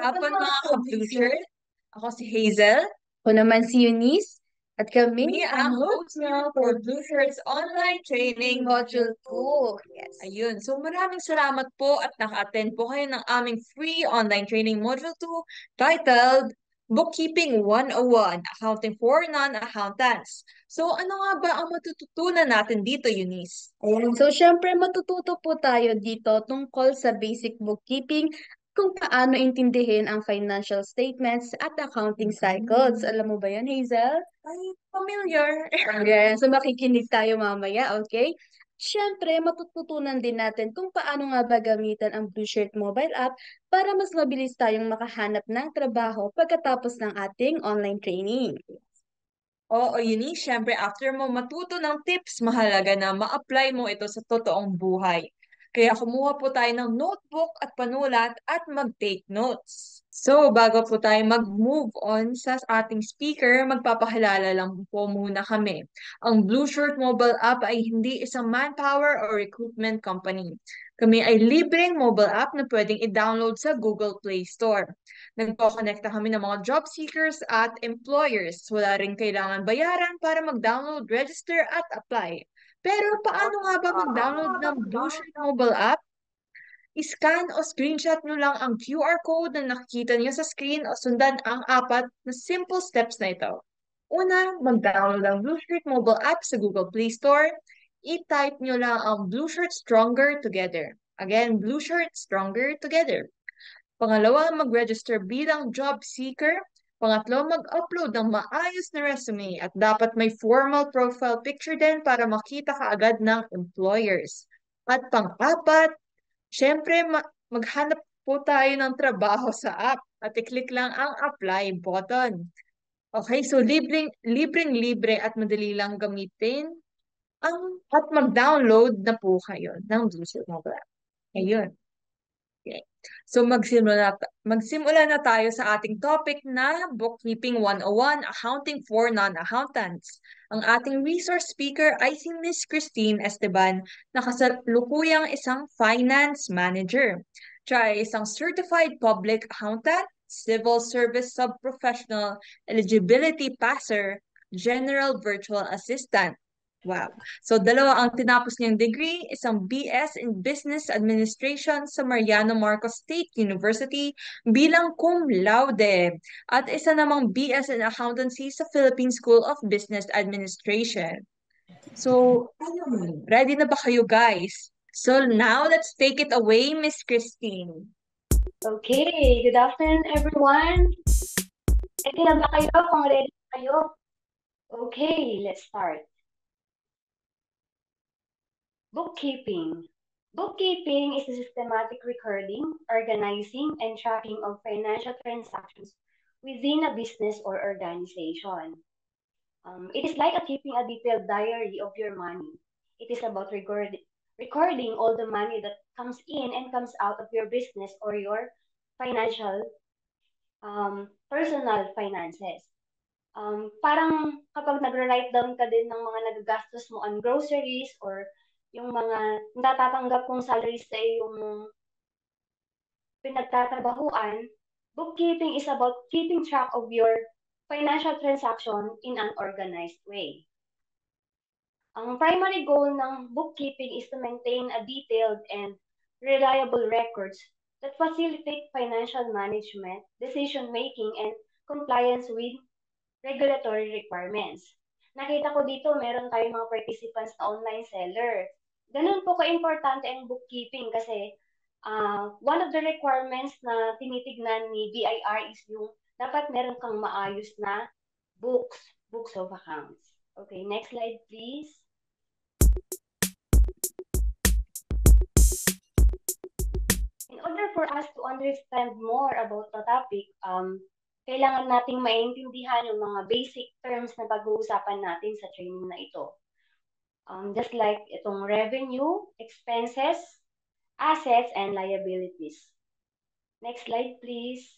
hapon mga ka-Blue. Ako si Hazel. Ako naman si Eunice at Me kami ang host nyo for Blue Shirts Online Training Module 2. Yes. Ayun. So maraming salamat po at naka-attend po kayo ng aming free online training Module 2 titled Bookkeeping 101, Accounting for Non-Accountants. So ano nga ba ang matututunan natin dito, Eunice? Ayan. So, syempre, matututo po tayo dito tungkol sa basic bookkeeping, kung paano intindihin ang financial statements at accounting cycles. Alam mo ba yan, Hazel? Ay, familiar. Ayan. So, makikinig tayo mamaya, okay? Syempre, matututunan din natin kung paano nga ba gamitan ang Blue Shirt mobile app para mas mabilis tayong makahanap ng trabaho pagkatapos ng ating online training. Oo, yun eh. Siyempre, after mo matuto ng tips, mahalaga na ma-apply mo ito sa totoong buhay. Kaya kumuha po tayo ng notebook at panulat at mag-take notes. So, bago po tayo mag-move on sa ating speaker, magpapakilala lang po muna kami. Ang Blue Shirt mobile app ay hindi isang manpower or recruitment company. Kami ay libreng mobile app na pwedeng i-download sa Google Play Store. Nagko-connecta kami ng mga job seekers at employers. Wala rin kailangan bayaran para mag-download, register at apply. Pero paano nga ba mag-download ng Blueshirt mobile app? I-scan o screenshot nyo lang ang QR code na nakikita nyo sa screen o sundan ang apat na simple steps na ito. Una, mag-download ang Blueshirt mobile app sa Google Play Store. I-type nyo lang ang Blueshirt Stronger Together. Again, Blueshirt Stronger Together. Pangalawa, mag-register bilang job seeker. Pangatlo, mag-upload ng maayos na resume at dapat may formal profile picture din para makita ka agad ng employers. At pang-apat, syempre maghanap po tayo ng trabaho sa app at i-click lang ang apply button. Okay, so libreng-libre at madali lang gamitin at mag-download na po kayo ng Bluetooth mobile app. Ayun. Okay. So magsimula na tayo sa ating topic na Bookkeeping 101, Accounting for Non-Accountants. Ang ating resource speaker ay si Miss Christine Esteban, na kasalukuyang isang finance manager. Siya ay isang certified public accountant, civil service subprofessional, eligibility passer, general virtual assistant. Wow. So, dalawa ang tinapos niyang degree, isang BS in Business Administration sa Mariano Marcos State University bilang cum laude at isa namang BS in Accountancy sa Philippine School of Business Administration. So, ayun, ready na ba kayo guys? So, now let's take it away, Miss Christine. Okay, good afternoon everyone. Ready na ba kayo? Kung ready kayo? Okay, let's start. Bookkeeping. Bookkeeping is the systematic recording, organizing, and tracking of financial transactions within a business or organization. It is like keeping a detailed diary of your money. It is about recording all the money that comes in and comes out of your business or your financial personal finances. Parang kapag nagre-write down ka din ng mga nagagastos mo on groceries or yung mga natatanggap kong salaries sa iyong pinagtatrabahuan, bookkeeping is about keeping track of your financial transaction in an organized way. Ang primary goal ng bookkeeping is to maintain a detailed and reliable records that facilitate financial management, decision-making, and compliance with regulatory requirements. Nakita ko dito, meron tayong mga participants na online seller. Ganun po ka-importante ang bookkeeping kasi one of the requirements na tinitignan ni BIR is yung dapat meron kang maayos na books of accounts. Okay, next slide please. In order for us to understand more about the topic, kailangan nating maintindihan yung mga basic terms na pag-uusapan natin sa training na ito. Just like itong revenue, expenses, assets, and liabilities. Next slide, please.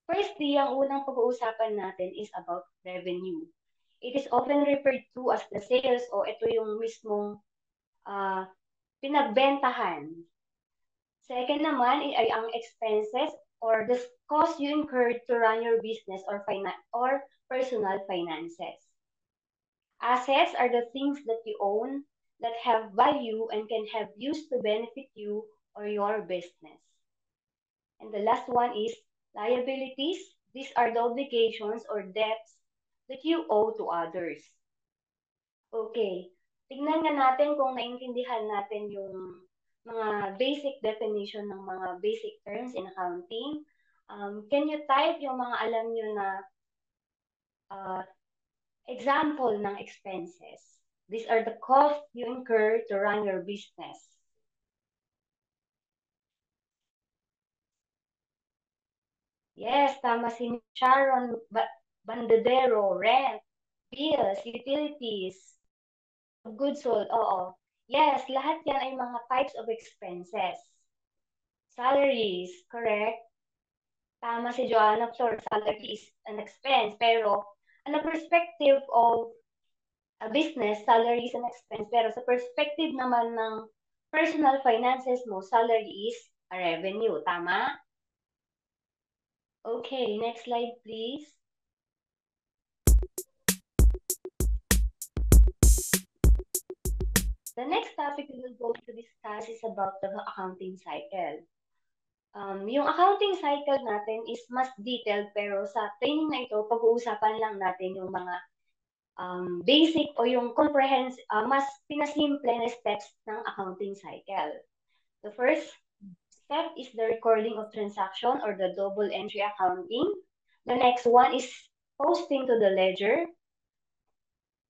Firstly, ang unang pag-uusapan natin is about revenue. It is often referred to as the sales o ito yung mismong pinagbentahan. Second naman ay ang expenses or the cost you incurred to run your business or personal finances. Assets are the things that you own that have value and can have used to benefit you or your business. And the last one is liabilities. These are the obligations or debts that you owe to others. Okay, tignan nga natin kung naintindihan natin yung mga basic definition ng mga basic terms in accounting. Can you type yung mga alam nyo na example ng expenses? These are the costs you incur to run your business. Yes, tama si Sharon Bandedero, rent, bills, utilities, goods sold, oo. Yes, lahat yan ay mga types of expenses. Salaries, correct? Tama si Joanna, sure, salary is an expense, pero on the perspective of a business, salary is an expense, pero sa perspective naman ng personal finances mo, salary is a revenue, tama? Okay, next slide, please. The next topic we will go to discuss is about the accounting cycle. Yung accounting cycle natin is mas detailed pero sa training na ito, pag-uusapan lang natin yung mga basic o yung mas pinasimple na steps ng accounting cycle. The first step is the recording of transaction or the double entry accounting. The next one is posting to the ledger.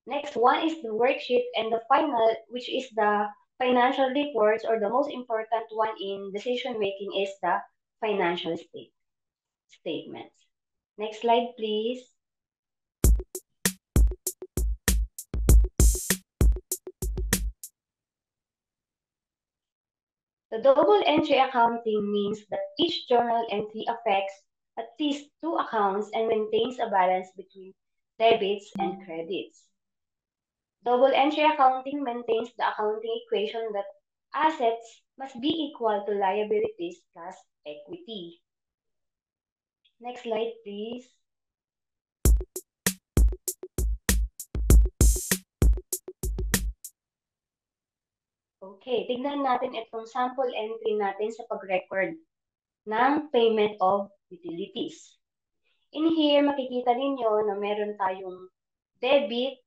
Next one is the worksheet, and the final, which is the financial reports, or the most important one in decision making, is the financial statements. Next slide, please. The double entry accounting means that each journal entry affects at least two accounts and maintains a balance between debits and credits. Double entry accounting maintains the accounting equation that assets must be equal to liabilities plus equity. Next slide, please. Okay, tignan natin itong sample entry natin sa pag-record ng payment of utilities. In here, makikita ninyo na meron tayong debit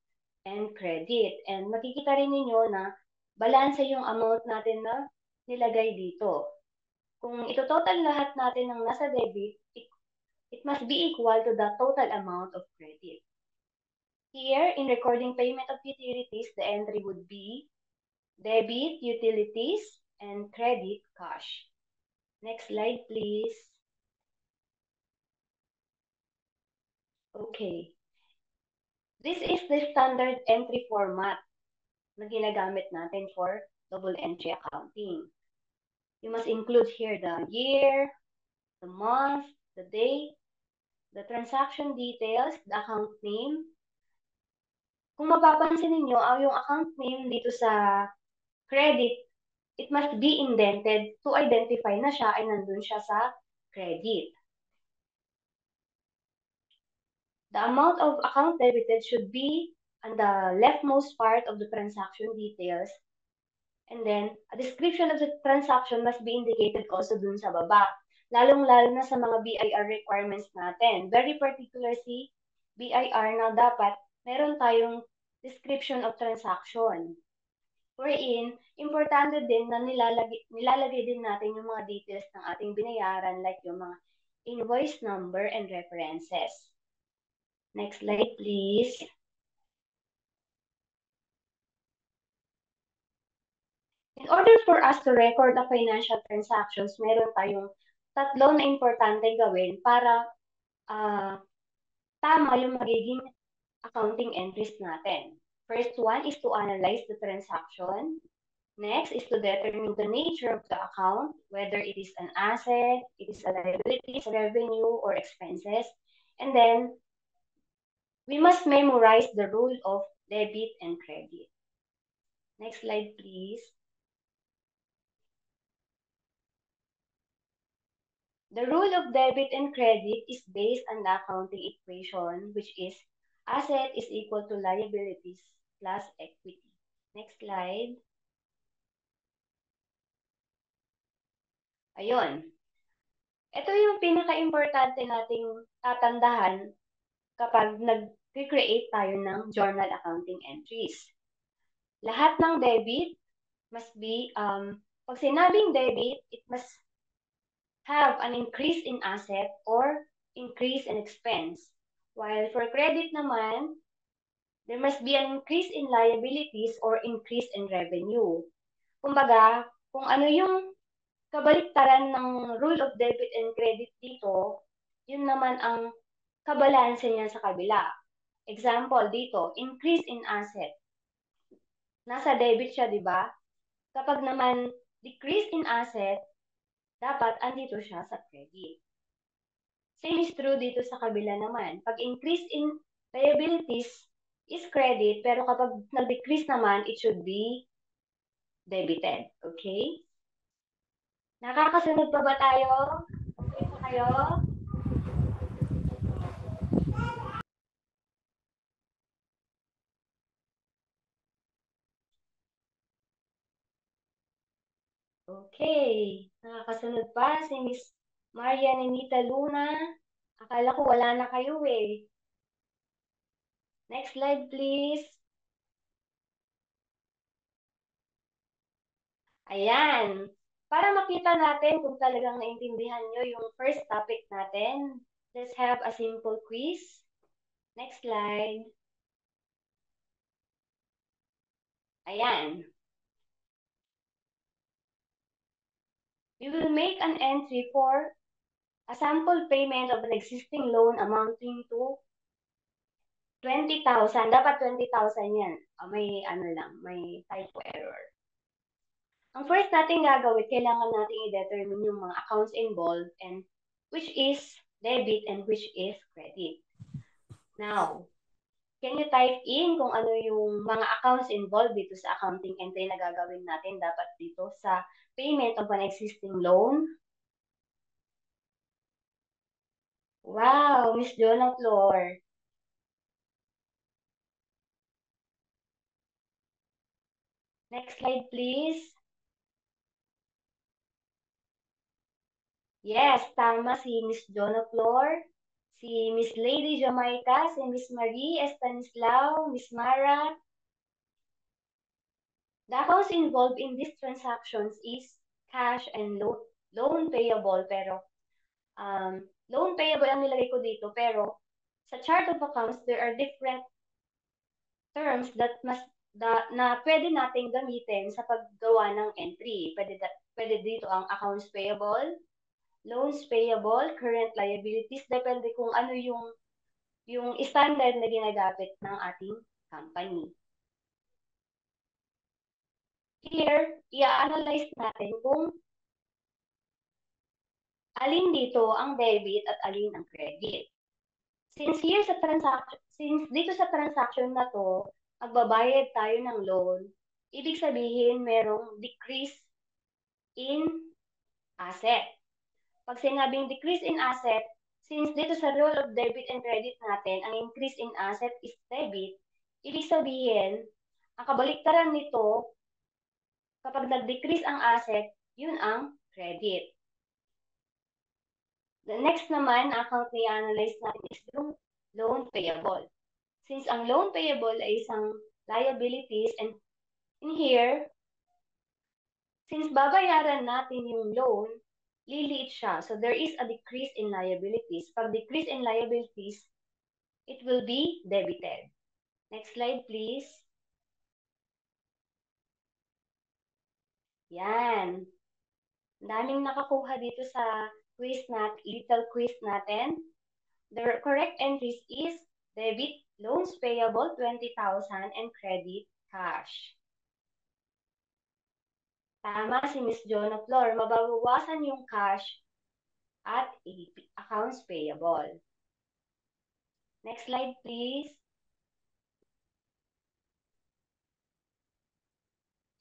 and credit. And makikita rin ninyo na balanse yung amount natin na nilagay dito. Kung ito-total lahat natin ng nasa debit, it must be equal to the total amount of credit. Here, in recording payment of utilities, the entry would be debit, utilities, and credit, cash. Next slide, please. Okay. This is the standard entry format na ginagamit natin for double entry accounting. You must include here the year, the month, the date, the transaction details, the account name. Kung mapapansin ninyo, yung account name dito sa credit, it must be indented to identify na siya ay nandun siya sa credit. The amount of account debited should be on the leftmost part of the transaction details. And then, a description of the transaction must be indicated also dun sa baba. Lalong-lalo na sa mga BIR requirements natin. Very particular si BIR na dapat meron tayong description of transaction. Wherein, importante din na nilalagay din natin yung mga details ng ating binayaran like yung mga invoice number and references. Next slide, please. In order for us to record the financial transactions, meron tayong tatlo na importante gawin para tama yung magiging accounting entries natin. First one is to analyze the transaction. Next is to determine the nature of the account, whether it is an asset, it is a liability, revenue, or expenses. And then, we must memorize the rule of debit and credit. Next slide, please. The rule of debit and credit is based on the accounting equation, which is asset is equal to liabilities plus equity. Next slide. Ayun. Ito yung pinaka-importante nating tatandaan kapag nag-create tayo ng journal accounting entries. Lahat ng debit must be, pag sinabing debit, it must have an increase in asset or increase in expense. While for credit naman, there must be an increase in liabilities or increase in revenue. Kumbaga, kung ano yung kabaliktaran ng rule of debit and credit dito, yun naman ang kabalanse niya sa kabila. Example dito, increase in asset. Nasa debit siya, di ba? Kapag naman decrease in asset, dapat andito siya sa credit. Same is true dito sa kabila naman. Pag increase in liabilities is credit, pero kapag nag-decrease naman, it should be debited. Okay? Nakakasunod pa ba tayo? Okay pa kayo? Okay. Nakakasunod pa si Miss Maria Nenita Luna. Akala ko wala na kayo eh. Next slide, please. Ayan. Para makita natin kung talagang naintindihan nyo yung first topic natin, let's have a simple quiz. Next slide. Ayan. We will make an entry for a sample payment of an existing loan amounting to 20,000. Dapat 20,000 yan. May ano lang, may typo error. Ang first natin gagawin, kailangan natin i-determine yung mga accounts involved and which is debit and which is credit. Now, can you type in kung ano yung mga accounts involved dito sa accounting entry na gagawin natin dapat dito sa payment of an existing loan? Wow, Miss Jonah Flor. Next slide, please. Yes, tama si Miss Jonah Flor, si Miss Lady Jamaica, si Miss Marie Estanislao, Miss Mara. The accounts involved in these transactions is cash and loan payable. Pero loan payable ang nilagay ko dito. Pero sa chart of accounts, there are different terms na pwede nating gamitin sa paggawa ng entry. Pwede dito ang accounts payable, loans payable, current liabilities, depende kung ano yung standard na ginagamit ng ating company. Here, i-analyze natin kung alin dito ang debit at alin ang credit. Since dito sa transaction na to, magbabayad tayo ng loan, ibig sabihin merong decrease in asset. Pag sinabing decrease in asset, since dito sa rule of debit and credit natin, ang increase in asset is debit, ibig sabihin, ang kabaliktaran nito, kapag nag-decrease ang asset, yun ang credit. The next naman, account na i-analyze natin is yung loan payable. Since ang loan payable ay isang liabilities, and in here, since babayaran natin yung loan, liliit siya. So there is a decrease in liabilities. Pag decrease in liabilities, it will be debited. Next slide, please. Yan. Daming nakakuha dito sa little quiz natin. The correct entries is debit, loans payable, 20,000, and credit, cash. Tama si Miss Jonah Flor, mababawasan yung cash at accounts payable. Next slide, please.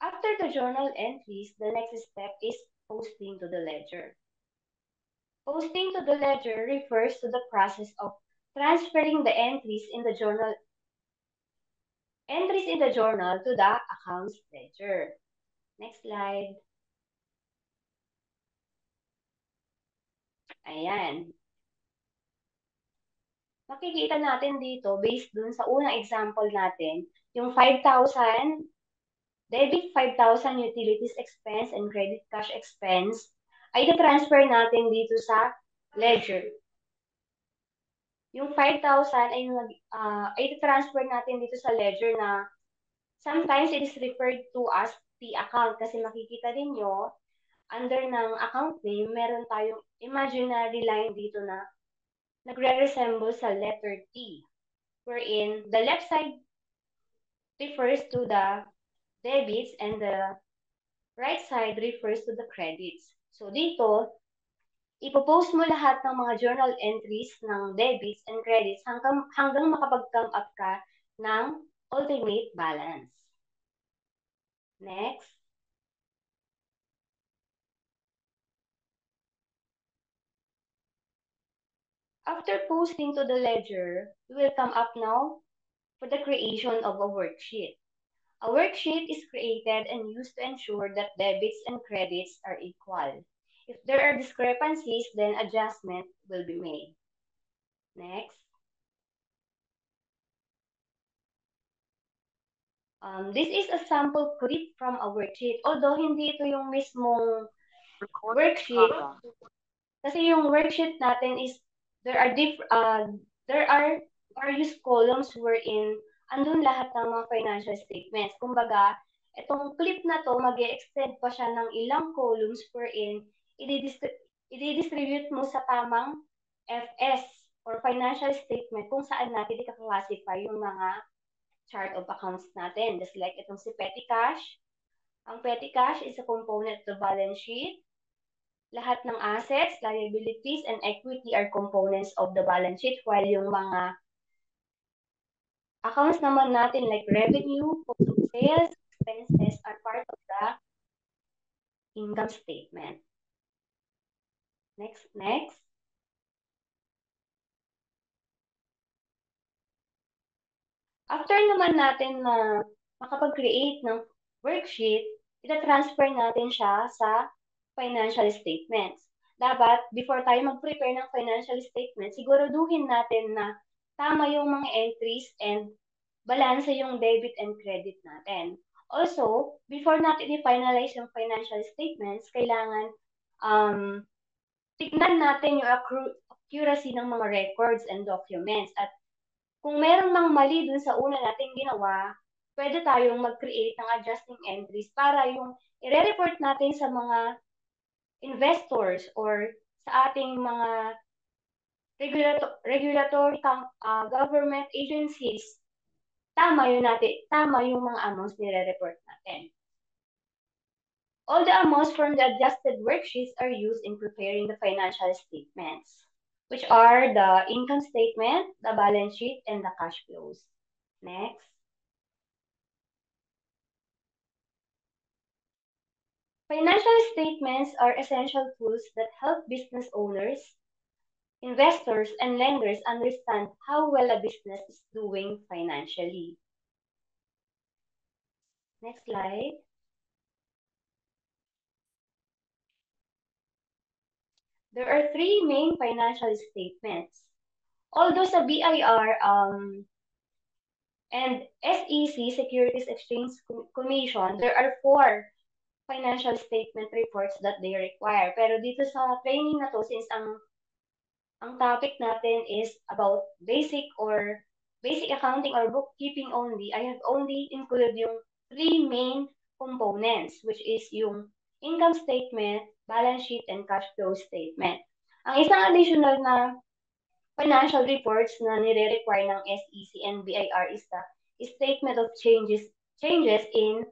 After the journal entries, the next step is posting to the ledger. Posting to the ledger refers to the process of transferring the entries in the journal to the accounts ledger. Next slide. Ayan. Makikita natin dito, based dun sa unang example natin, yung 5,000, debit 5,000 utilities expense and credit cash expense, ay transfer natin dito sa ledger. Yung 5,000 ay transfer natin dito sa ledger na sometimes it is referred to as P account kasi makikita ninyo under ng account name, meron tayong imaginary line dito na nagre-resemble sa letter T, wherein the left side refers to the debits and the right side refers to the credits. So dito, ipopost mo lahat ng mga journal entries ng debits and credits hanggang makapag-come up ka ng ultimate balance. Next. After posting to the ledger, we will come up now for the creation of a worksheet. A worksheet is created and used to ensure that debits and credits are equal. If there are discrepancies, then adjustment will be made. Next. This is a sample clip from a worksheet. Although hindi ito yung mismong worksheet, kasi yung worksheet natin is there are various columns wherein andun lahat ng mga financial statements. Kumbaga, itong clip na to, mag-extend pa siya ng ilang columns wherein i-distribute mo sa tamang FS or financial statement kung saan natin i-classify yung mga chart of accounts natin. Just like itong si petty cash. Ang petty cash is a component of the balance sheet. Lahat ng assets, liabilities, and equity are components of the balance sheet, while yung mga accounts naman natin like revenue, cost of sales, expenses are part of the income statement. Next. After naman natin na makapag-create ng worksheet, ita-transfer natin siya sa financial statements. Dapat, before tayo mag-prepare ng financial statement, siguraduhin natin na tama yung mga entries and balanse yung debit and credit natin. Also, before natin i-finalize yung financial statements, kailangan tignan natin yung accuracy ng mga records and documents. At kung meron mang mali dun sa una nating ginawa, pwede tayong mag-create ng adjusting entries para yung i-report natin sa mga investors or sa ating mga regulatory government agencies, tama yung mga amounts nire-report natin. All the amounts from the adjusted worksheets are used in preparing the financial statements, which are the income statement, the balance sheet, and the cash flows. Next. Financial statements are essential tools that help business owners, investors, and lenders understand how well a business is doing financially. Next slide. There are three main financial statements. Although sa BIR and SEC, Securities Exchange Commission, there are 4 financial statement reports that they require. Pero dito sa training na to, since ang topic natin is about basic accounting or bookkeeping only, I have only included yung 3 main components, which is yung income statement, balance sheet, and cash flow statement. Ang isang additional na financial reports na nire-require ng SEC and BIR is the statement of changes in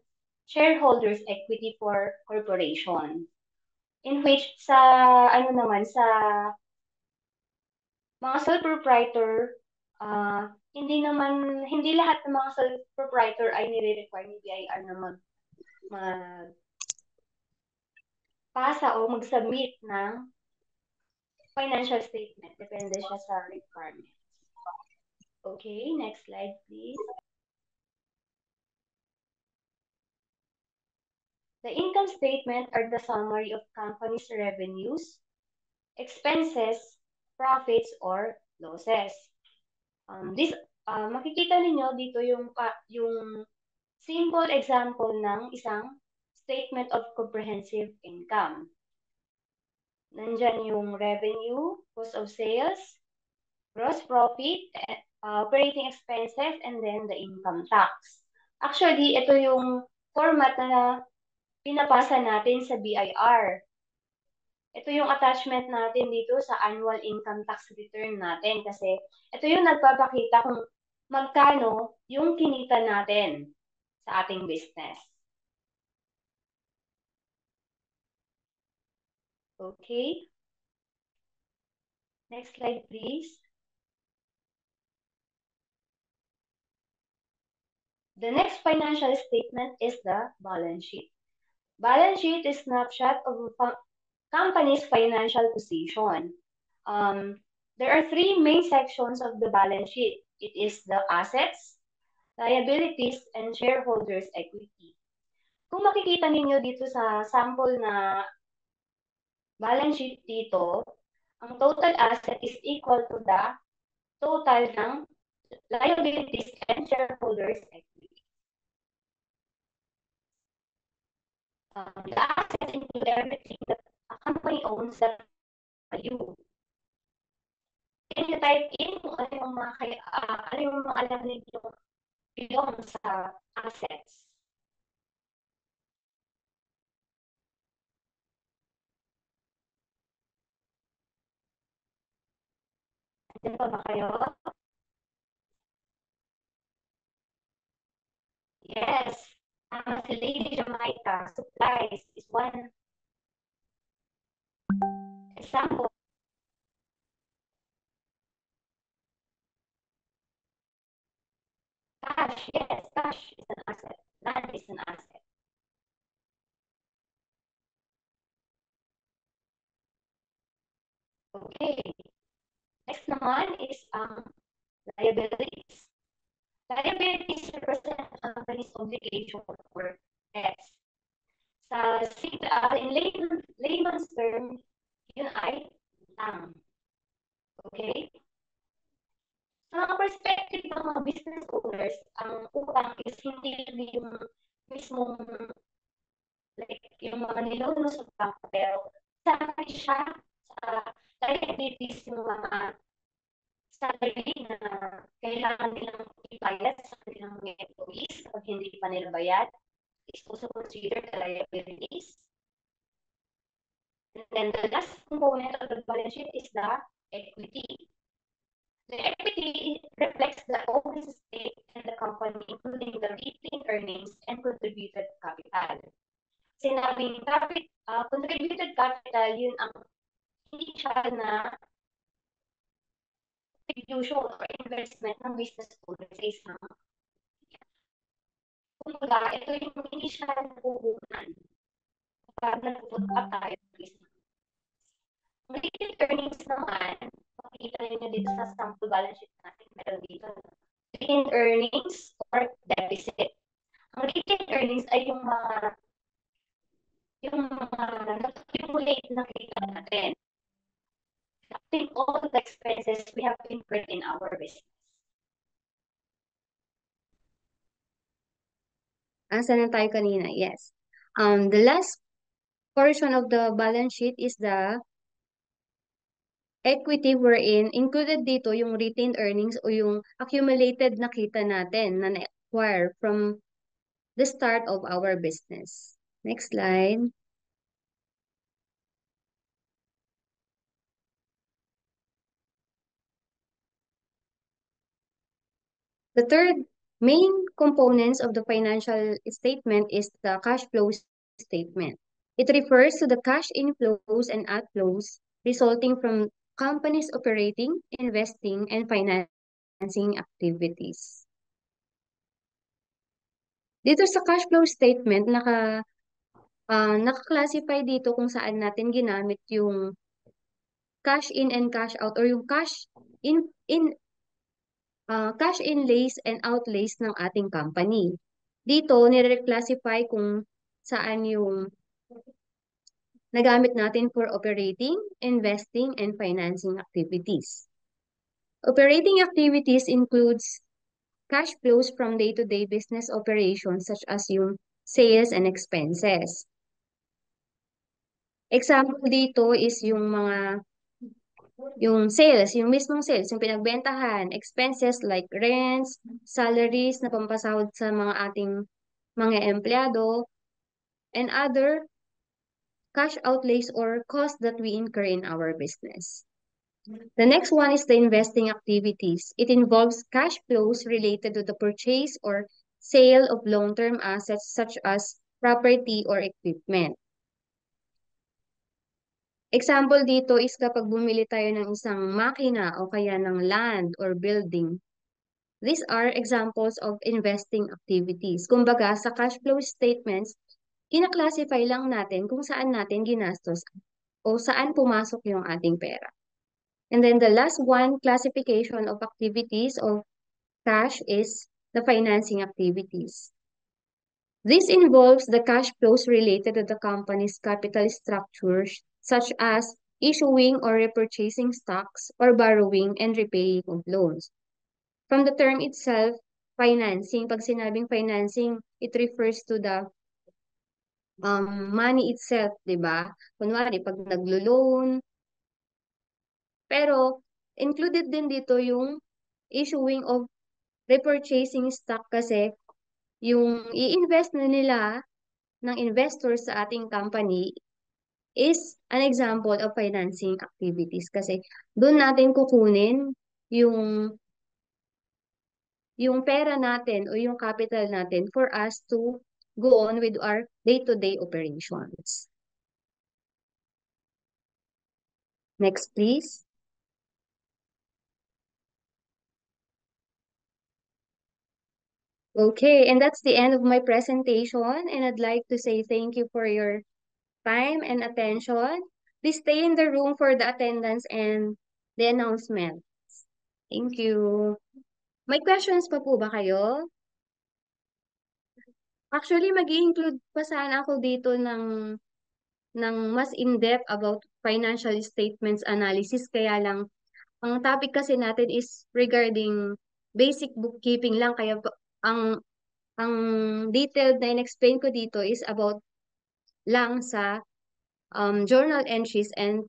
shareholders' equity for corporation. In which sa mga sole proprietor, hindi lahat ng mga sole proprietor ay nire-require ni BIR na magpasa o mag-submit ng financial statement. Depende siya sa requirements. Okay, next slide, please. The income statement are the summary of company's revenues, expenses, profits, or losses. Makikita ninyo dito yung simple example ng isang statement of comprehensive income. Nandyan yung revenue, cost of sales, gross profit, operating expenses, and then the income tax. Actually, ito yung format na pinapasa natin sa BIR. Ito yung attachment natin dito sa annual income tax return natin kasi ito yung nagpapakita kung magkano yung kinita natin sa ating business. Okay? Next slide, please. The next financial statement is the balance sheet. Balance sheet is a snapshot of a company's financial position. There are three main sections of the balance sheet. It is the assets, liabilities, and shareholders' equity. Kung makikita ninyo dito sa sample na balance sheet dito, ang total asset is equal to the total ng liabilities and shareholders' equity. The assets include everything that a company owns that value. Can you type in kung ano yung mga alam ninyo belong sa assets? Andiyan pa ba kayo? Yes. Si Lady Jamaica, supplies is one example. Cash, yes, cash is an asset. Land is an asset. Okay. Next naman is liabilities. Liabilities represent a company's obligation or debts. In layman's term, yun ay utang. Okay? Sa mga perspective ng mga business owners, ang utang is hindi yung mismong yung mga nilono sa bangko, pero sama siya sa liabilities yung mga salary na kailangan nilang ibayad sa kanilang mga employees kapag hindi pa nila bayad is also considered the liabilities. And then the last component of the balance sheet is the equity. The equity reflects the owner's stake in the company, including the retained earnings and contributed capital. Sinabing contributed capital, yun ang initial na contribution or investment ng business owner sa isang. Kumbaga, ito yung initial na puhunan kapag nagpupunta tayo sa business. Ang retained earnings naman, makikita nyo dito sa sample balance sheet natin, meron dito retained earnings or deficit. Ang retained earnings ay yung mga nag-accumulate na kita natin. Think all the expenses we have incurred in our business. Saan na tayo kanina? Yes. The last portion of the balance sheet is the equity wherein included dito yung retained earnings o yung accumulated na kita natin na na-acquire from the start of our business. Next slide. The third main components of the financial statement is the cash flow statement. It refers to the cash inflows and outflows resulting from companies' operating, investing, and financing activities. Dito sa cash flow statement, naka-classify dito kung saan natin ginamit yung cash in and cash out or yung cash inlays and outlays ng ating company. Dito, nire-classify kung saan yung nagamit natin for operating, investing, and financing activities. Operating activities includes cash flows from day-to-day business operations such as yung sales and expenses. Example dito is yung sales, yung mismong sales, yung pinagbentahan, expenses like rents, salaries na pampasahod sa mga ating mga empleyado, and other cash outlays or costs that we incur in our business. The next one is the investing activities. It involves cash flows related to the purchase or sale of long-term assets such as property or equipment. Example dito is kapag bumili tayo ng isang makina o kaya ng land or building. These are examples of investing activities. Kumbaga, sa cash flow statements, kina-classify lang natin kung saan natin ginastos o saan pumasok yung ating pera. And then the last one, classification of activities of cash is the financing activities. This involves the cash flows related to the company's capital structures, such as issuing or repurchasing stocks or borrowing and repaying of loans. From the term itself, financing, pag sinabing financing, it refers to the money itself, di ba? Kunwari, pag naglo-loan, pero included din dito yung issuing of repurchasing stock kasi yung i-invest na nila ng investors sa ating company is an example of financing activities kasi doon natin kukunin yung yung pera natin o yung capital natin for us to go on with our day-to-day operations. Next, please. Okay, and that's the end of my presentation, and I'd like to say thank you for your time and attention. Please stay in the room for the attendance and the announcement. Thank you. May questions pa po ba kayo? Actually, mag-i-include pa sana ako dito ng mas in-depth about financial statements analysis. Kaya lang, ang topic kasi natin is regarding basic bookkeeping lang. Kaya ang detailed na in-explain ko dito is about lang sa journal entries and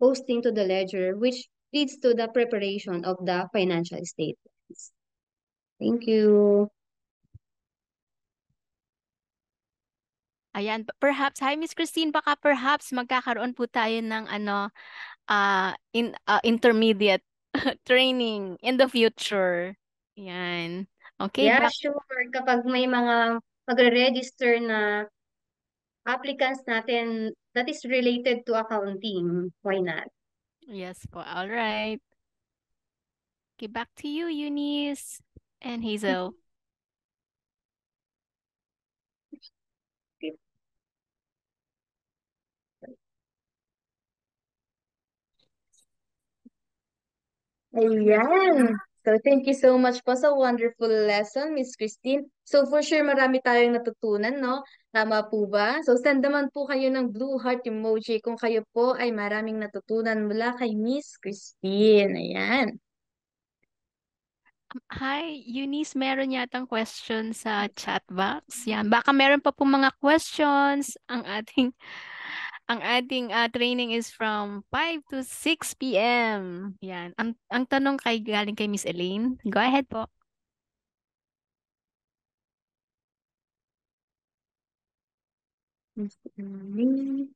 posting to the ledger, which leads to the preparation of the financial statements. Thank you. Ayan, perhaps, hi Miss Christine, baka perhaps magkakaroon po tayo ng intermediate training in the future. Yan. Okay, Yeah, sure. Kapag may mga magre-register na applicants natin that is related to accounting, why not? yes po. All right. Okay, back to you, Eunice and Hazel. Ayan. So, thank you so much po sa wonderful lesson, Miss Christine. So, for sure, marami tayong natutunan, no? Tama po ba? So, send naman po kayo ng blue heart emoji kung kayo po ay maraming natutunan mula kay Miss Christine. Ayan. Hi, Eunice, meron yatang question sa chat box. Yan, baka meron pa po mga questions. Ang ating training is from 5 to 6 p.m. Yan. Ang tanong galing kay Miss Elaine. Go ahead po. Miss Elaine.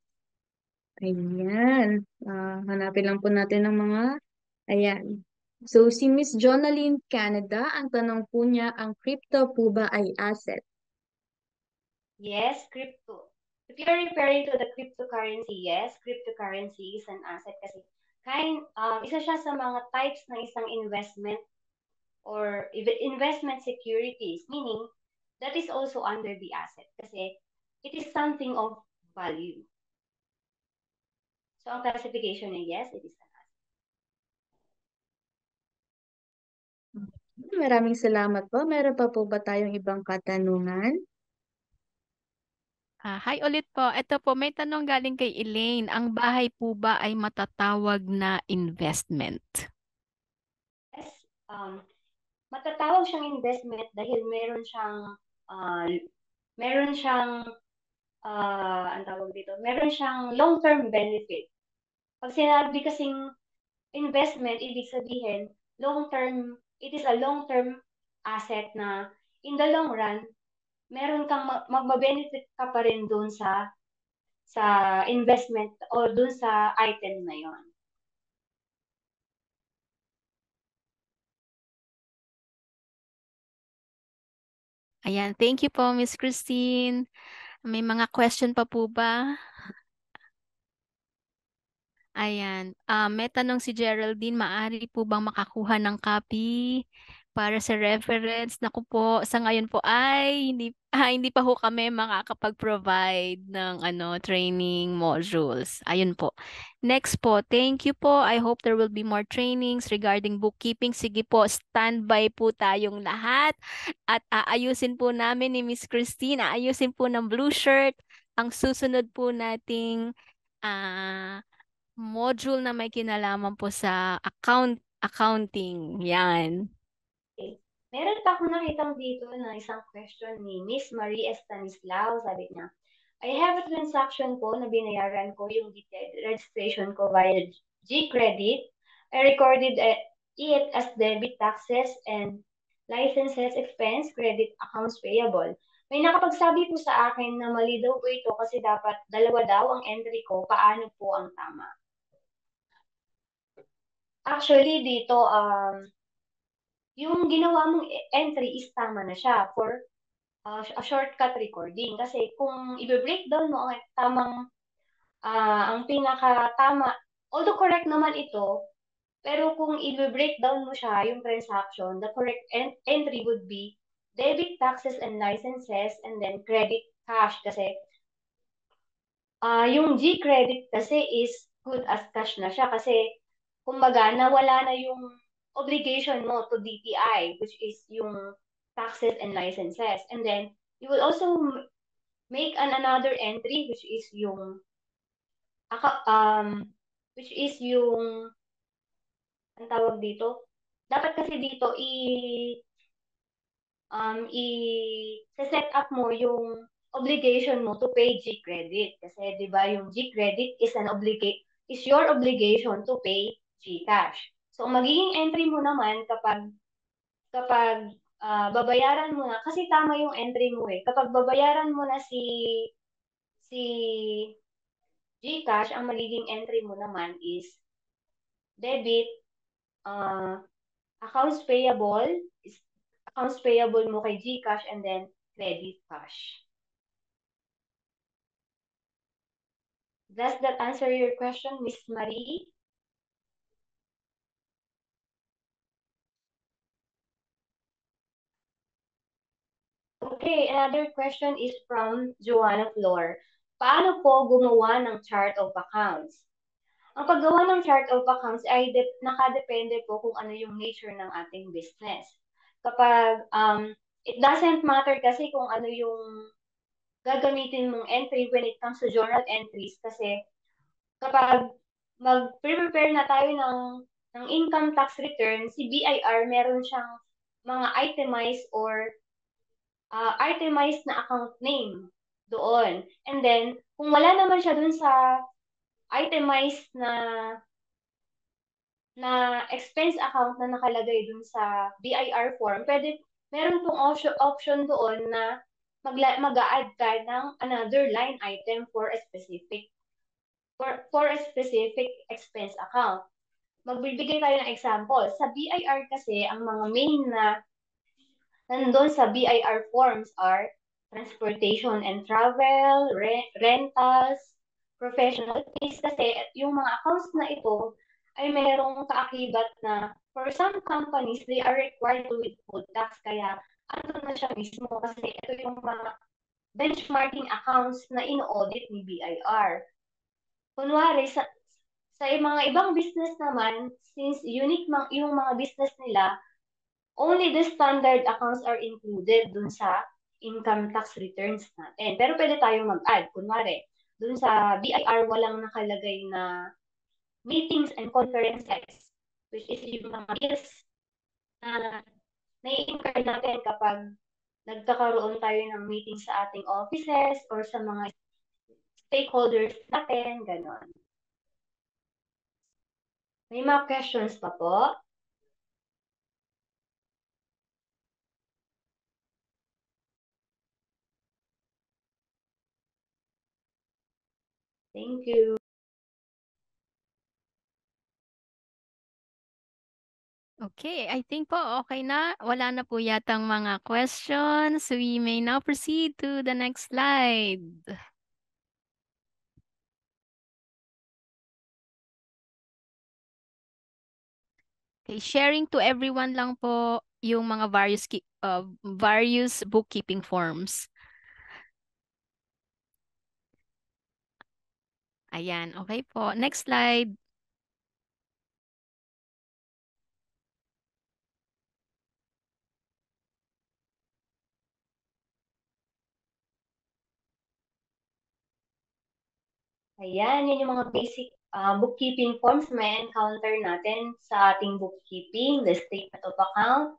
Ayan. Hanapin lang po natin ang mga... Ayan. So, si Miss Jonaline Canada, ang tanong po niya, ang crypto po ba ay asset? Yes, crypto. If you're referring to the cryptocurrency, yes, cryptocurrency is an asset kasi isa siya sa mga types ng isang investment or investment securities, meaning that is also under the asset kasi it is something of value. So ang classification niya, yes, it is an asset. Maraming salamat po. Meron pa po ba tayong ibang katanungan? Hi ulit po. Ito po, may tanong galing kay Elaine. Ang bahay po ba ay matatawag na investment? Yes, matatawag siyang investment dahil meron siyang ang tawag dito, meron siyang long-term benefit. Pag sinabi kasing investment, ibig sabihin, it is a long-term asset na in the long run, meron kang magma-benefit ka pa rin dun sa investment o dun sa item na yon. Ayan, thank you po, Miss Christine. May mga question pa po ba? Ayan. May tanong si Geraldine, maaari po bang makakuha ng copy para sa reference? Naku po, sa ngayon po ay hindi pa ho kami makakapag-provide ng training modules. Ayun po. Next po, thank you po. I hope there will be more trainings regarding bookkeeping. Sige po, standby po tayong lahat at aayusin po namin ni Miss Christine, aayusin po ng Blue Shirt ang susunod po nating module na may kinalaman po sa accounting. Yan. Okay. Meron pa akong nakitang dito na isang question ni Miss Marie Estanislao. Sabi niya, I have a transaction po na binayaran ko yung registration ko via G-Credit. I recorded it as debit taxes and licenses expense, credit accounts payable. May nakapagsabi po sa akin na mali daw po ito kasi dapat dalawa daw ang entry ko. Paano po ang tama? Actually, dito, yung ginawa mong entry is tama na siya for a shortcut recording. Kasi kung i-breakdown mo ang ang pinaka-tama, although correct naman ito, pero kung i-breakdown mo siya, yung transaction, the correct entry would be debit taxes and licenses and then credit cash. Kasi yung G-credit kasi is good as cash na siya. Kasi kumbaga, nawala na yung obligation mo to DTI, which is yung taxes and licenses. And then, you will also make another entry, which is yung, ang tawag dito, dapat kasi dito, i-set up mo yung obligation mo to pay G-credit. Kasi, di ba, yung G-credit is your obligation to pay GCash. So, ang magiging entry mo naman kapag babayaran mo na, kasi tama yung entry mo eh. Kapag babayaran mo na si GCash, ang magiging entry mo naman is debit, accounts payable mo kay GCash and then credit cash. Does that answer your question, Miss Marie? Okay, another question is from Joanna Flor. Paano po gumawa ng chart of accounts? Ang paggawa ng chart of accounts ay nakadepende po kung ano yung nature ng ating business. Kapag it doesn't matter kasi kung ano yung gagamitin mong entry when it comes to journal entries kasi kapag mag-prepare na tayo ng income tax return, si BIR meron siyang mga itemized or itemized na account name doon. And then, kung wala naman siya dun sa itemized na expense account na nakalagay dun sa BIR form, meron pong option doon na mag-a-add ka ng another line item for a specific expense account. Magbibigay tayo ng example. Sa BIR kasi, ang mga main na nandun sa BIR forms are transportation and travel, rentals, professional fees. Kasi yung mga accounts na ito ay mayroong kaakibat na for some companies, they are required to withhold tax. Kaya andun na siya mismo kasi ito yung mga benchmarking accounts na ino-audit ni BIR. Kunwari, sa mga ibang business naman, since unique yung mga business nila, only the standard accounts are included dun sa income tax returns natin. Pero pwede tayong mag-add. Kunwari, dun sa BIR walang nakalagay na meetings and conferences, which is yung mga bills na nai-incur natin kapag nagkakaroon tayo ng meeting sa ating offices or sa mga stakeholders natin, gano'n. May mga questions pa po? Thank you. Okay, I think po okay na. Wala na po yatang mga questions. We may now proceed to the next slide. Okay, sharing to everyone lang po yung mga various bookkeeping forms. Ayan, okay po. Next slide. Ayan, yun yung mga basic bookkeeping forms may encounter natin sa ating bookkeeping, the statement of account,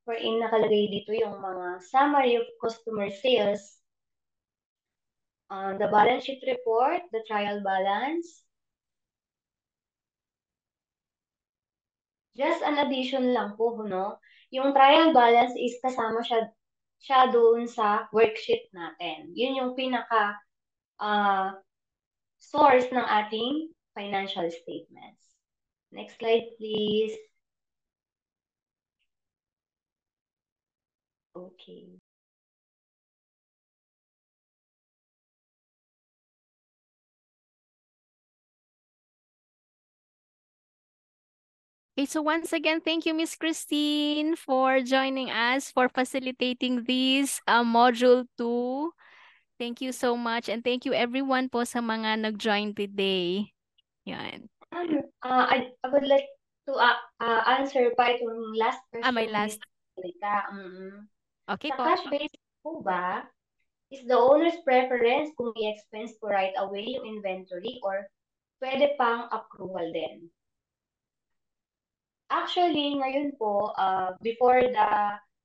wherein nakalagay dito yung mga summary of customer sales, the balance sheet report, the trial balance. Just an addition lang po, no? Yung trial balance is kasama siya doon sa worksheet natin. Yun yung pinaka source ng ating financial statements. Next slide, please. Okay. Okay, so once again, thank you, Miss Christine, for joining us, for facilitating this module 2. Thank you so much, and thank you everyone po sa mga nag-join today. Yan. I would like to answer pa itong last question May ni last. Erika. Okay Sa po. cash basis po ba, is the owner's preference kung i-expense po right away yung inventory or pwede pang approval din? Actually, ngayon po, before the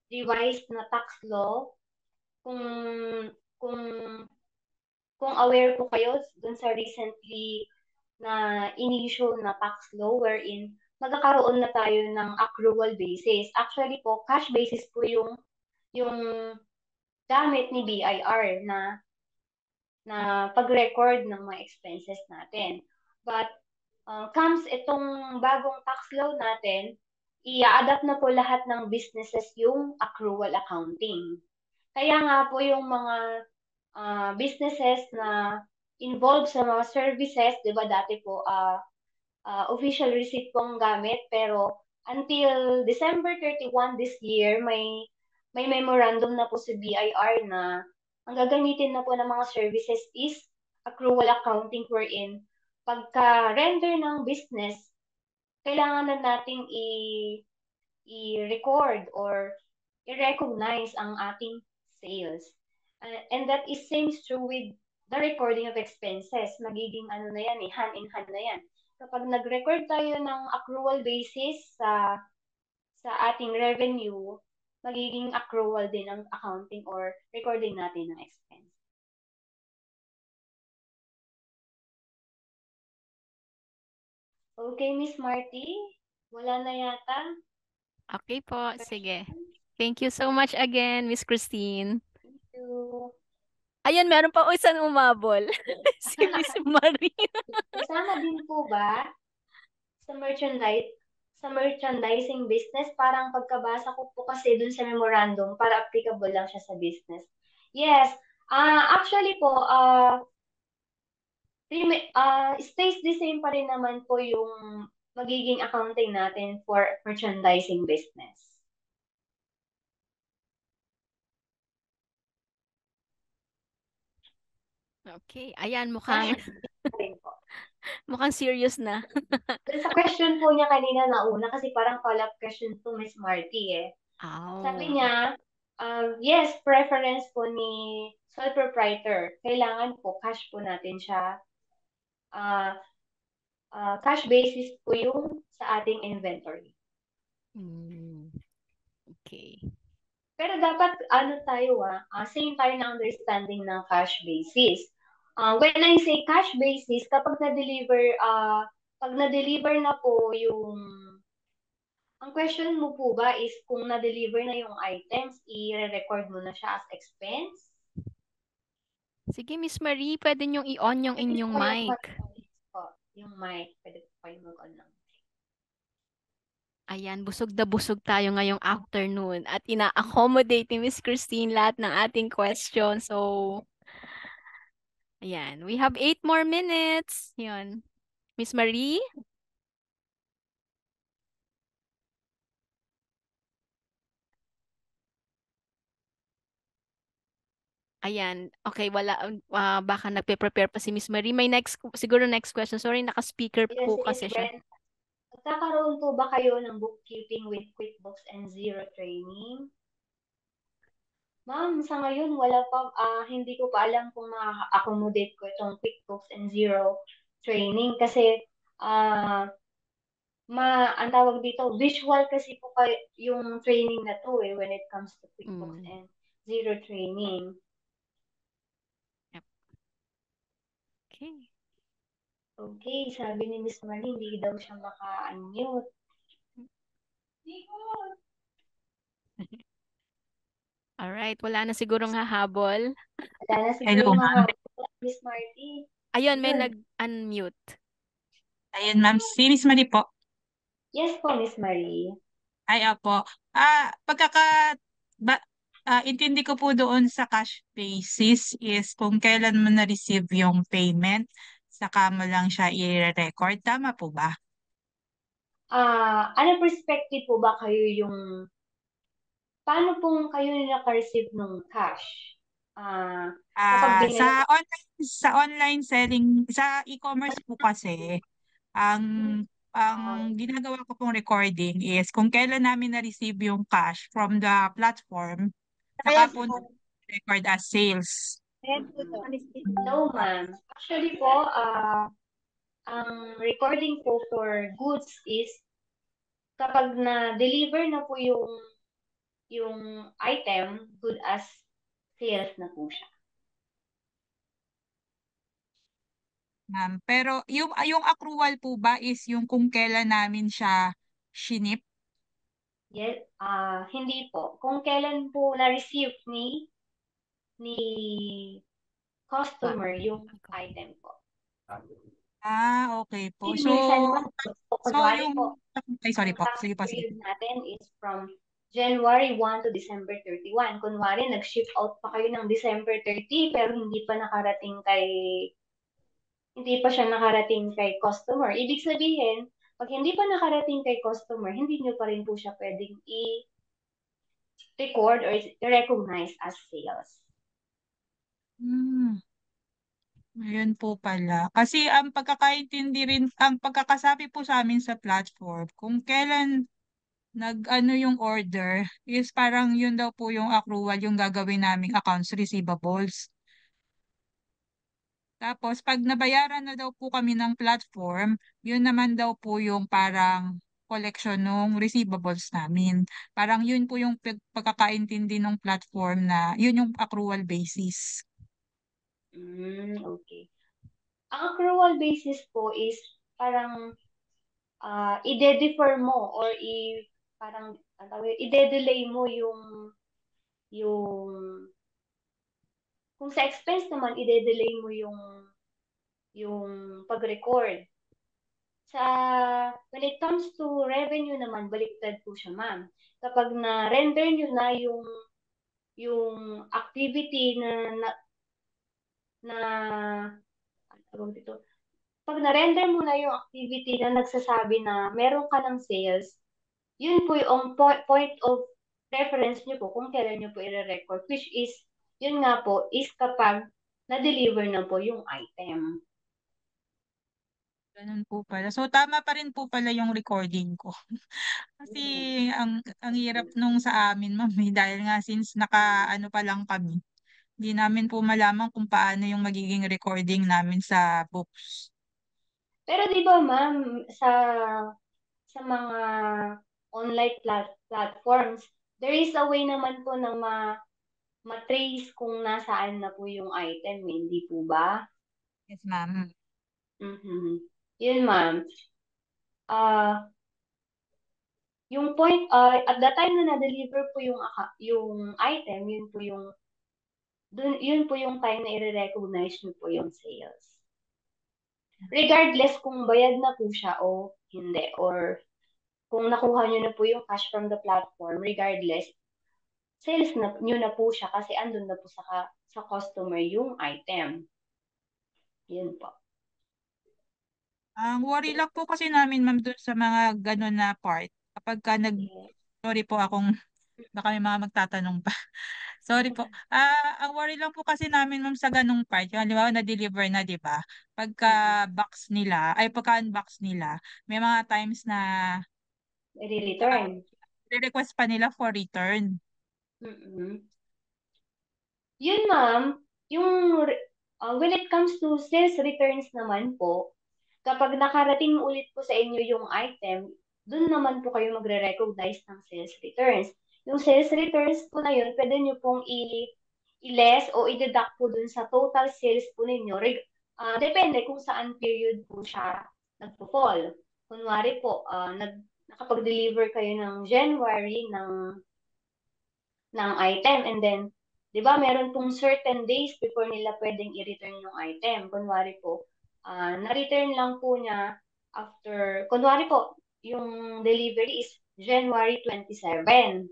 revised na tax law, kung kung kung aware po kayo dun sa recently na in-issue na tax law wherein magkakaroon na tayo ng accrual basis. Actually po, cash basis po yung gamit ni BIR na pag-record ng mga expenses natin. But comes itong bagong tax law natin, i-adapt na po lahat ng businesses yung accrual accounting. Kaya nga po yung mga businesses na involved sa mga services, di ba dati po official receipt po ang gamit, pero until December 31 this year, may memorandum na po si BIR na ang gagamitin na po ng mga services is accrual accounting wherein pagka-render ng business, kailangan na nating i-record or i-recognize ang ating sales. And that is same true with the recording of expenses. Magiging ano na yan hand in hand na yan. Kapag nag-record tayo ng accrual basis sa ating revenue, magiging accrual din ang accounting or recording natin ng expense. Okay, Miss Marty? Wala na yata? Okay po, sige. Thank you so much again, Miss Christine. Thank you. Ayan, meron pa isang umabol. Si Miss Marie. Kasama din po ba sa merchandising business? Parang pagkabasa ko po kasi dun sa memorandum, para applicable lang siya sa business. Yes. Actually po, stays the same pa rin naman po yung magiging accounting natin for merchandising business. Okay, ayan, Cash mukhang rin po. mukhang serious na. Dun sa question po niya kanina nauna, kasi parang follow-up question to Miss Marty eh. Sabi Oh. niya, yes, preference po ni sole proprietor. Kailangan po cash po natin siya. Ah, cash basis po yung sa ating inventory. Mm, okay. Pero dapat ano tayo same tayo na understanding ng cash basis. When I say cash basis, kapag pag na-deliver na po yung, ang question mo po ba is kung na-deliver na yung items, i-record mo na siya as expense? Sige, Miss Marie, pwede niyong i-on yung Pwede inyong po yung mic. po, yung mic, pwede po kayo mag-on lang. Ayan, busog na busog tayo ngayong afternoon at ina-accommodate ni Miss Christine lahat ng ating questions. So, ayan, we have 8 more minutes. Yun. Miss Marie? Ayan. Okay, wala. Baka nagpe-prepare pa si Miss Marie. May siguro next question. Sorry, naka-speaker Yes, po si Miss kasi siya. Brent, magkakaroon po ba kayo ng bookkeeping with QuickBooks and Zero training? Ma'am, sa ngayon wala pa, hindi ko pa alam kung ma-accommodate ko itong QuickBooks and Zero training kasi ang tawag dito, visual kasi po yung training na to when it comes to QuickBooks Mm. and Zero training. Yep. Okay. Okay, sabi ni Miss Marlene, hindi daw siya maka-unmute. Alright, wala na sigurong hahabol. Wala na Hello, siguro ma'am. Miss Marty. Ayun, may Yun. nag-unmute. Ayun, ma'am. Si Miss Marie po. Yes po, Miss Marie. Ay, opo. Ba, intindi ko po doon sa cash basis is kung kailan mo na-receive yung payment, saka mo lang siya i-record. Tama po ba? Ano perspective po ba kayo paano pong kayo naka-receive ng cash? Kapag binili Sa online selling, sa e-commerce po kasi, ang ang ah, ginagawa ko pong recording is kung kailan namin na-receive yung cash from the platform, saka po record as sales. no, ma'am. Actually po, ang recording po for goods is kapag na-deliver na po yung item, good as sales na po siya. Pero yung accrual po ba is yung kung kailan namin siya shinip? Yes, hindi po. Kung kailan po na-receive ni customer yung item po. Okay po. Minsan pa, kunwari Yung, po, ay sorry ang po. tax Sige po, sige. period natin is from January 1 to December 31. Kunwari, nag-ship out pa kayo ng December 30 pero hindi pa siya nakarating kay customer. Ibig sabihin, pag hindi pa nakarating kay customer, hindi nyo pa rin po siya pwedeng i-record or i-recognize as sales. Hmm. Ayun po pala. Kasi ang pagkakaintindi rin, ang pagkakasabi po sa amin sa platform, kung kailan nag-ano yung order, is parang yun daw po yung accrual yung gagawin naming accounts receivables. Tapos, pag nabayaran na daw po kami ng platform, yun naman daw po yung parang collection ng receivables namin. Parang yun po yung pagkakaintindi ng platform na yun yung accrual basis. Okay. Ang accrual basis po is parang i-defer mo or parang i-delay mo yung kung sa expense naman i-delay mo yung pag-record. When it comes to revenue naman, baliktad po siya, ma'am. Kapag na-render nyo na yung activity na ano tawag dito? Pag na-render mo na yung activity na nagsasabi na meron ka ng sales, yun po yung point of reference nyo po kung kailan nyo po i-record, which is, yun nga po, is kapag na-deliver na po yung item. Ganun po pala. So, tama pa rin po pala yung recording ko. Kasi ang hirap nung sa amin, ma'am, dahil nga since naka-ano pa lang kami, hindi namin po malaman kung paano yung magiging recording namin sa books. Pero di ba ma'am, sa mga online platforms, there is a way naman po na matrace kung nasaan na po yung item, hindi po ba? Yes, ma'am. Mhm. Yun ma'am. Ah, yung point, at the time na na-deliver po yung item, yun po yung time na i-recognize nyo po yung sales. Regardless kung bayad na po siya o hindi, or kung nakuha nyo na po yung cash from the platform, regardless, sales na nyo na po siya kasi andun na po sa customer yung item. Yun po. Ang worry lang po kasi namin, ma'am, dun sa mga ganun na part, kapag ka Yes. sorry po baka may mga magtatanong pa. Sorry po. Ang worry lang po kasi namin, ma'am, sa ganung part, yung halimbawa na-deliver na, di ba? Mm-mm. Pagka-unbox nila, may mga times na I-return. request pa nila for return. Mm-mm. Yun ma'am, when it comes to sales returns naman po, kapag nakarating ulit po sa inyo yung item, dun naman po kayo magre-recognize ng sales returns. Yung sales returns po na yun, pwede nyo pong i-less o i-deduct po dun sa total sales po ninyo. Depende kung saan period po siya nagpo-fall. Kunwari po, nakapag-deliver kayo ng January ng item, and then, di ba, meron pong certain days before nila pwedeng i-return yung item. Kunwari po, na-return lang po niya kunwari po, yung delivery is January 27.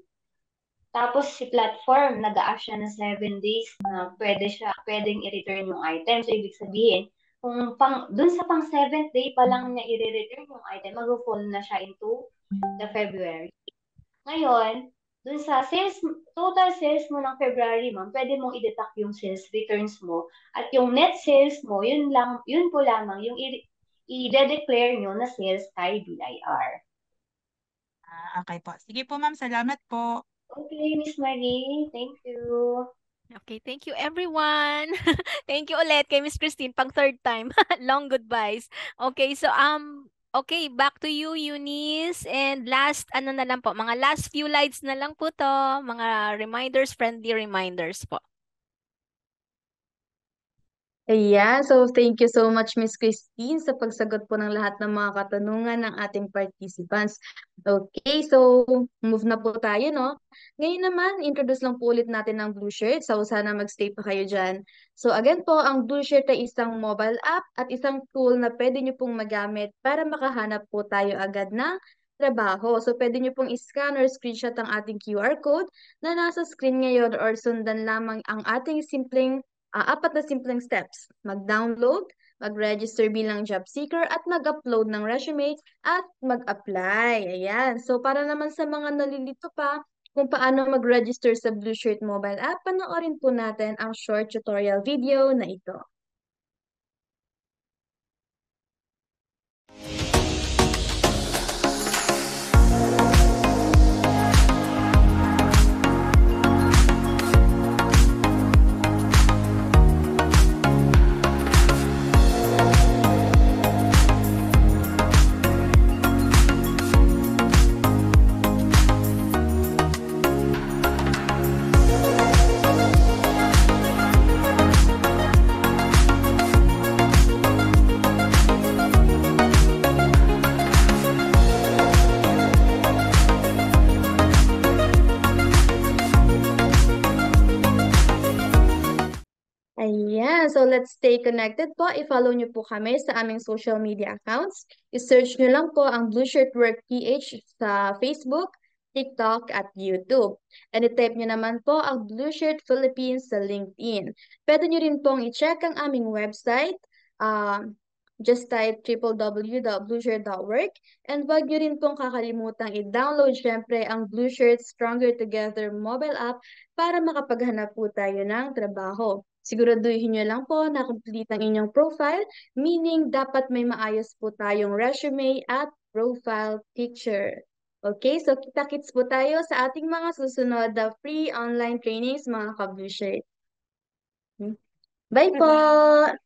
Tapos si platform, nag-a-ask siya na 7 days na pwedeng i-return yung item. So, ibig sabihin, kung dun sa pang 7th day pa lang niya i-return yung item, mag-fall na siya into the February. Ngayon, dun sa total sales mo ng February, ma'am, pwede mong i-deduct yung sales returns mo. At yung net sales mo, yun po lamang yung i-declare nyo na sales kay BIR. Okay po. Sige po, ma'am. Salamat po. Okay, Miss Marie. Thank you. Okay, thank you everyone. Thank you ulit kay Miss Christine pang third time. Long goodbyes. Okay, so okay, back to you Eunice, and last ano na lang po, mga last few slides na lang po to, mga reminders, friendly reminders po. Ayan, so thank you so much, Miss Christine, sa pagsagot po ng lahat ng mga katanungan ng ating participants. Okay, so move na po tayo, no? Ngayon naman, introduce lang po ulit natin ang Blue Shirt, so sana magstay pa kayo dyan. So again po, ang Blue Shirt ay isang mobile app at isang tool na pwede nyo pong magamit para makahanap po tayo agad ng trabaho. So pwede nyo pong i-scan or screenshot ang ating QR code na nasa screen ngayon, or sundan lamang ang ating apat na simpleng steps. Mag-download, mag-register bilang job seeker, at mag-upload ng resume, at mag-apply. Ayan. So, para naman sa mga nalilito pa kung paano mag-register sa Blue Shirt mobile app, panoorin po natin ang short tutorial video na ito. Ayan, so let's stay connected po. I-follow nyo po kami sa aming social media accounts. I-search nyo lang po ang Blue Shirt Work PH sa Facebook, TikTok, at YouTube. And i-type nyo naman po ang Blue Shirt Philippines sa LinkedIn. Pwede nyo rin pong i-check ang aming website. Just type www.blueshirt.work, and wag nyo rin pong kakalimutang i-download syempre ang Blue Shirt Stronger Together mobile app para makapaghanap po tayo ng trabaho. Siguraduhin nyo lang po na complete ang inyong profile, meaning dapat may maayos po tayong resume at profile picture. Okay, so kita-kits po tayo sa ating mga susunod na free online trainings mga ka-Blue Shirt. Bye po!